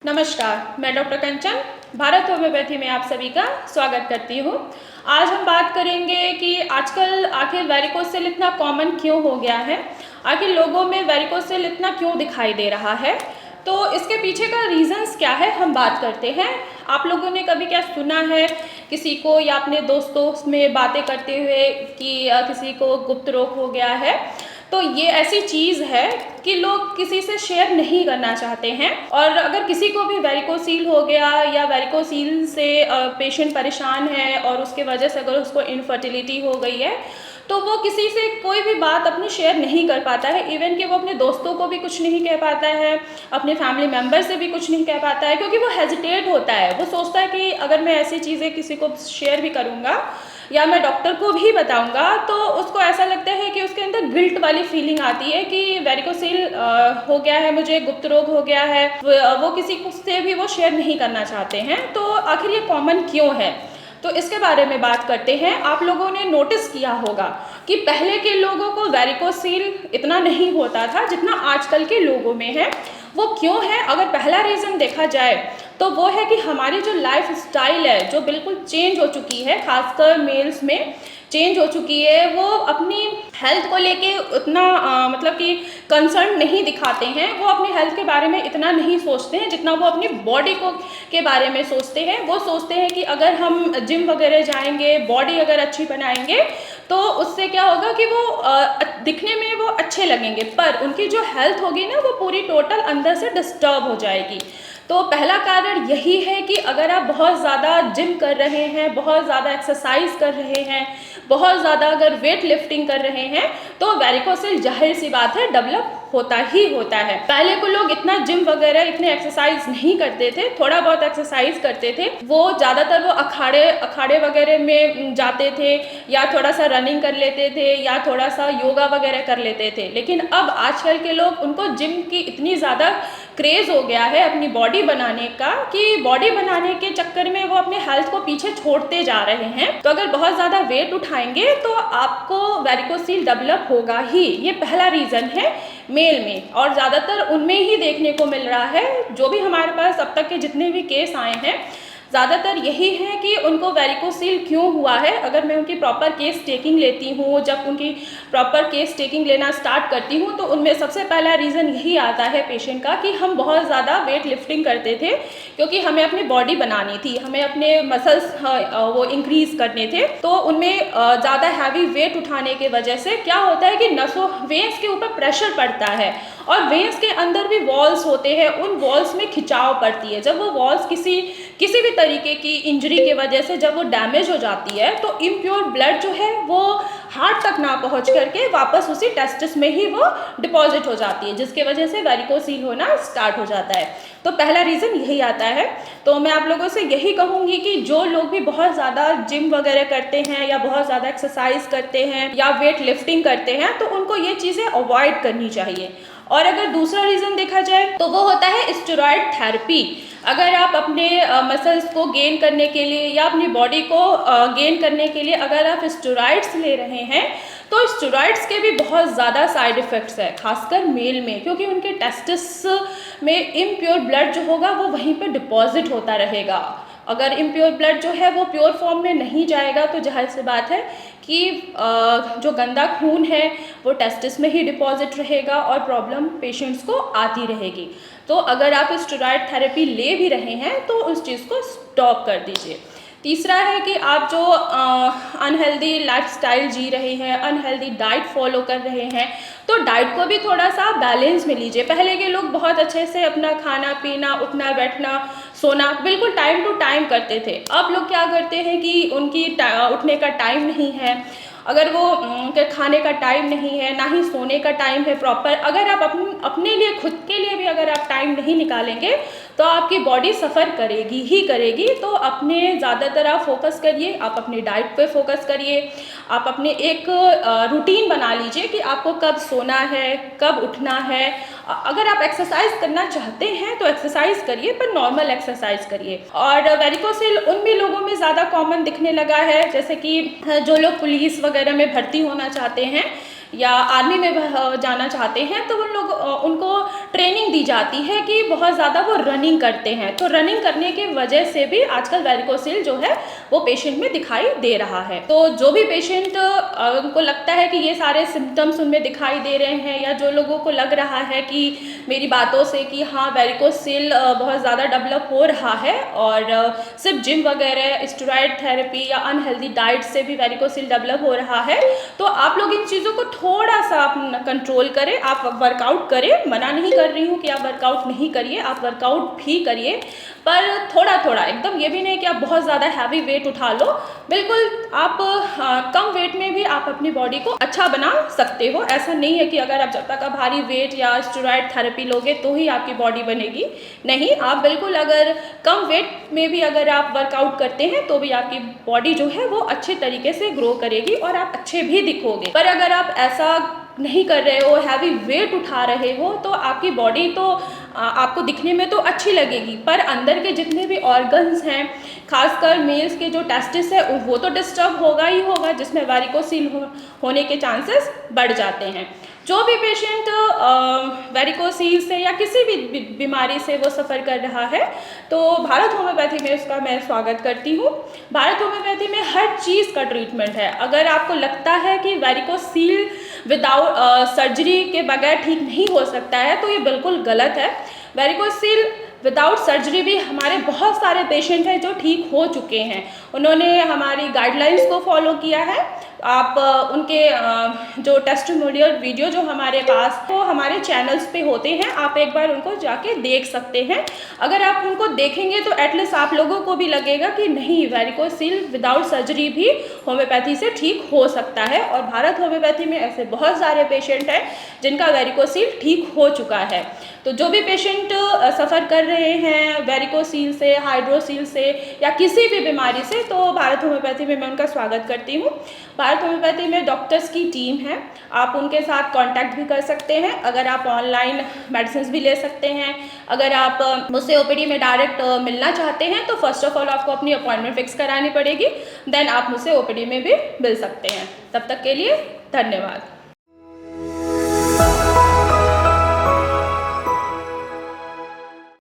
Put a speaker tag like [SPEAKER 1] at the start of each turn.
[SPEAKER 1] नमस्कार, मैं डॉक्टर कंचन भारत होम्योपैथी में आप सभी का स्वागत करती हूँ। आज हम बात करेंगे कि आजकल आखिर वेरिकोसिल इतना कॉमन क्यों हो गया है, आखिर लोगों में वेरिकोसिल इतना क्यों दिखाई दे रहा है। तो इसके पीछे का रीज़न्स क्या है हम बात करते हैं। आप लोगों ने कभी क्या सुना है किसी को या अपने दोस्तों में बातें करते हुए कि किसी को गुप्त रोग हो गया है। तो ये ऐसी चीज़ है कि लोग किसी से शेयर नहीं करना चाहते हैं। और अगर किसी को भी वेरिकोसील हो गया या वेरिकोसील से पेशेंट परेशान है और उसके वजह से अगर उसको इनफर्टिलिटी हो गई है तो वो किसी से कोई भी बात अपनी शेयर नहीं कर पाता है। इवन कि वो अपने दोस्तों को भी कुछ नहीं कह पाता है, अपने फैमिली मेम्बर से भी कुछ नहीं कह पाता है, क्योंकि वो हेजिटेट होता है। वो सोचता है कि अगर मैं ऐसी चीज़ें किसी को शेयर भी करूँगा या मैं डॉक्टर को भी बताऊंगा तो उसको ऐसा लगता है कि उसके अंदर गिल्ट वाली फीलिंग आती है कि वेरिकोसिल हो गया है, मुझे गुप्त रोग हो गया है। वो किसी से भी वो शेयर नहीं करना चाहते हैं। तो आखिर ये कॉमन क्यों है, तो इसके बारे में बात करते हैं। आप लोगों ने नोटिस किया होगा कि पहले के लोगों को वेरिकोसिल इतना नहीं होता था जितना आजकल के लोगों में है। वो क्यों है? अगर पहला रीज़न देखा जाए तो वो है कि हमारी जो लाइफ स्टाइल है जो बिल्कुल चेंज हो चुकी है, खासकर मेल्स में चेंज हो चुकी है। वो अपनी हेल्थ को लेके उतना मतलब कि कंसर्न नहीं दिखाते हैं। वो अपनी हेल्थ के बारे में इतना नहीं सोचते हैं जितना वो अपनी बॉडी को के बारे में सोचते हैं। वो सोचते हैं कि अगर हम जिम वगैरह जाएंगे, बॉडी अगर अच्छी बनाएंगे तो उससे क्या होगा कि वो दिखने में वो अच्छे लगेंगे, पर उनकी जो हेल्थ होगी ना वो पूरी टोटल अंदर से डिस्टर्ब हो जाएगी। तो पहला कारण यही है कि अगर आप बहुत ज़्यादा जिम कर रहे हैं, बहुत ज़्यादा एक्सरसाइज कर रहे हैं, बहुत ज़्यादा अगर वेट लिफ्टिंग कर रहे हैं तो वेरिकोसिल जाहिर सी बात है डेवलप होता ही होता है। पहले को लोग इतना जिम वगैरह इतने एक्सरसाइज नहीं करते थे, थोड़ा बहुत एक्सरसाइज करते थे। वो ज़्यादातर वो अखाड़े वगैरह में जाते थे या थोड़ा सा रनिंग कर लेते थे या थोड़ा सा योगा वगैरह कर लेते थे। लेकिन अब आजकल के लोग, उनको जिम की इतनी ज़्यादा क्रेज़ हो गया है अपनी बॉडी बनाने का कि बॉडी बनाने के चक्कर में वो अपने हेल्थ को पीछे छोड़ते जा रहे हैं। तो अगर बहुत ज़्यादा वेट उठाएंगे तो आपको वेरिकोसिल डेवलप होगा ही। ये पहला रीज़न है मेल में, और ज़्यादातर उनमें ही देखने को मिल रहा है। जो भी हमारे पास अब तक के जितने भी केस आए हैं ज़्यादातर यही है कि उनको वेरिकोसिल क्यों हुआ है। अगर मैं उनकी प्रॉपर केस टेकिंग लेती हूँ, जब उनकी प्रॉपर केस टेकिंग लेना स्टार्ट करती हूँ तो उनमें सबसे पहला रीज़न यही आता है पेशेंट का कि हम बहुत ज़्यादा वेट लिफ्टिंग करते थे क्योंकि हमें अपनी बॉडी बनानी थी, हमें अपने मसल्स वो इंक्रीज़ करने थे। तो उनमें ज़्यादा हैवी वेट उठाने की वजह से क्या होता है कि नसों वेन्स के ऊपर प्रेशर पड़ता है और वेन्स के अंदर भी वॉल्स होते हैं, उन वॉल्स में खिंचाव पड़ती है। जब वो वॉल्स किसी भी तरीके की इंजरी की वजह से जब वो डैमेज हो जाती है तो इम्प्योर ब्लड जो है वो हार्ट तक ना पहुंच करके वापस उसी टेस्टिस में ही वो डिपॉजिट हो जाती है, जिसके वजह से वेरिकोसिल होना स्टार्ट हो जाता है। तो पहला रीज़न यही आता है। तो मैं आप लोगों से यही कहूँगी कि जो लोग भी बहुत ज़्यादा जिम वगैरह करते हैं या बहुत ज़्यादा एक्सरसाइज करते हैं या वेट लिफ्टिंग करते हैं तो उनको ये चीज़ें अवॉइड करनी चाहिए। और अगर दूसरा रीज़न देखा जाए तो वो होता है स्टेरॉयड थेरेपी। अगर आप अपने मसल्स को गेन करने के लिए या अपनी बॉडी को गेन करने के लिए अगर आप स्टेरॉइड्स ले रहे हैं तो स्टेरॉइड्स के भी बहुत ज़्यादा साइड इफ़ेक्ट्स है, खासकर मेल में, क्योंकि उनके टेस्टिस में इम्प्योर ब्लड जो होगा वो वहीं पे डिपॉजिट होता रहेगा। अगर इम्प्योर ब्लड जो है वो प्योर फॉर्म में नहीं जाएगा तो जाहिर सी बात है कि जो गंदा खून है वो टेस्टिस में ही डिपॉजिट रहेगा और प्रॉब्लम पेशेंट्स को आती रहेगी। तो अगर आप स्टेरॉयड थेरेपी ले भी रहे हैं तो उस चीज़ को स्टॉप कर दीजिए। तीसरा है कि आप जो अनहेल्दी लाइफस्टाइल जी रहे हैं, अनहेल्दी डाइट फॉलो कर रहे हैं, तो डाइट को भी थोड़ा सा बैलेंस में लीजिए। पहले के लोग बहुत अच्छे से अपना खाना पीना, उठना बैठना सोना बिल्कुल टाइम टू टाइम करते थे। अब लोग क्या करते हैं कि उनकी उठने का टाइम नहीं है, अगर वो उनके खाने का टाइम नहीं है, ना ही सोने का टाइम है प्रॉपर। अगर आप अपने लिए, खुद के लिए भी अगर आप टाइम नहीं निकालेंगे तो आपकी बॉडी सफ़र करेगी ही करेगी। तो अपने ज़्यादातर आप फोकस करिए, आप अपनी डाइट पे फोकस करिए, आप अपने एक रूटीन बना लीजिए कि आपको कब सोना है, कब उठना है। अगर आप एक्सरसाइज करना चाहते हैं तो एक्सरसाइज करिए, पर नॉर्मल एक्सरसाइज करिए। और वेरिकोसिल उन भी लोगों में ज़्यादा कॉमन दिखने लगा है जैसे कि जो लोग पुलिस वगैरह में भर्ती होना चाहते हैं या आर्मी में जाना चाहते हैं, तो उन लोग उनको ट्रेनिंग दी जाती है कि बहुत ज़्यादा वो रनिंग करते हैं। तो रनिंग करने की वजह से भी आजकल वेरिकोसिल जो है वो पेशेंट में दिखाई दे रहा है। तो जो भी पेशेंट उनको लगता है कि ये सारे सिम्टम्स उनमें दिखाई दे रहे हैं, या जो लोगों को लग रहा है कि मेरी बातों से कि हाँ वेरिकोसिल बहुत ज़्यादा डेवलप हो रहा है और सिर्फ जिम वगैरह, स्टेरॉयड थेरेपी या अनहेल्दी डाइट से भी वेरिकोसिल डेवलप हो रहा है, तो आप लोग इन चीज़ों को थोड़ा सा कंट्रोल करें। आप वर्कआउट करें, मना नहीं कर रही हूँ कि आप वर्कआउट नहीं करिए, आप वर्कआउट भी करिए, पर थोड़ा थोड़ा, एकदम ये भी नहीं कि आप बहुत ज़्यादा हैवी वेट उठा लो। बिल्कुल आप कम वेट में भी आप अपनी बॉडी को अच्छा बना सकते हो। ऐसा नहीं है कि अगर आप जब तक आप भारी वेट या स्टेरॉयड थेरेपी लोगे तो ही आपकी बॉडी बनेगी, नहीं। आप बिल्कुल अगर कम वेट में भी अगर आप वर्कआउट करते हैं तो भी आपकी बॉडी जो है वो अच्छे तरीके से ग्रो करेगी और आप अच्छे भी दिखोगे। पर अगर आप ऐसा नहीं कर रहे हो, हैवी वेट उठा रहे हो, तो आपकी बॉडी तो आपको दिखने में तो अच्छी लगेगी, पर अंदर के जितने भी ऑर्गन्स हैं, खासकर मेल्स के जो टेस्टिस है वो तो डिस्टर्ब होगा ही होगा, जिसमें वेरिकोसिल होने के चांसेस बढ़ जाते हैं। जो भी पेशेंट वेरिकोसिल से या किसी भी बीमारी से वो सफ़र कर रहा है, तो भारत होम्योपैथी में उसका मैं स्वागत करती हूँ। भारत होम्योपैथी में हर चीज़ का ट्रीटमेंट है। अगर आपको लगता है कि वेरिकोसिल विदाउट सर्जरी के बगैर ठीक नहीं हो सकता है, तो ये बिल्कुल गलत है। वेरिकोसिल विदाउट सर्जरी भी हमारे बहुत सारे पेशेंट हैं जो ठीक हो चुके हैं। उन्होंने हमारी गाइडलाइंस को फॉलो किया है। आप उनके जो टेस्टिमोनियल वीडियो जो हमारे पास वो हमारे चैनल्स पे होते हैं, आप एक बार उनको जाके देख सकते हैं। अगर आप उनको देखेंगे तो एटलीस्ट आप लोगों को भी लगेगा कि नहीं, वेरिकोसिल विदाउट सर्जरी भी होम्योपैथी से ठीक हो सकता है। और भारत होम्योपैथी में ऐसे बहुत सारे पेशेंट हैं जिनका वेरिकोसिल ठीक हो चुका है। तो जो भी पेशेंट सफ़र कर रहे हैं वेरिकोसिल से, हाइड्रोसिल से या किसी भी बीमारी से, तो भारत होम्योपैथी में मैं उनका स्वागत करती हूँ। भारत होम्योपैथी में डॉक्टर्स की टीम है, आप उनके साथ कांटेक्ट भी कर सकते हैं। अगर आप ऑनलाइन मेडिसिन भी ले सकते हैं, अगर आप मुझसे ओपीडी में डायरेक्ट मिलना चाहते हैं, तो फर्स्ट ऑफ ऑल आपको अपनी अपॉइंटमेंट फिक्स करानी पड़ेगी, देन आप मुझसे ओपीडी में भी मिल सकते हैं। तब तक के लिए धन्यवाद।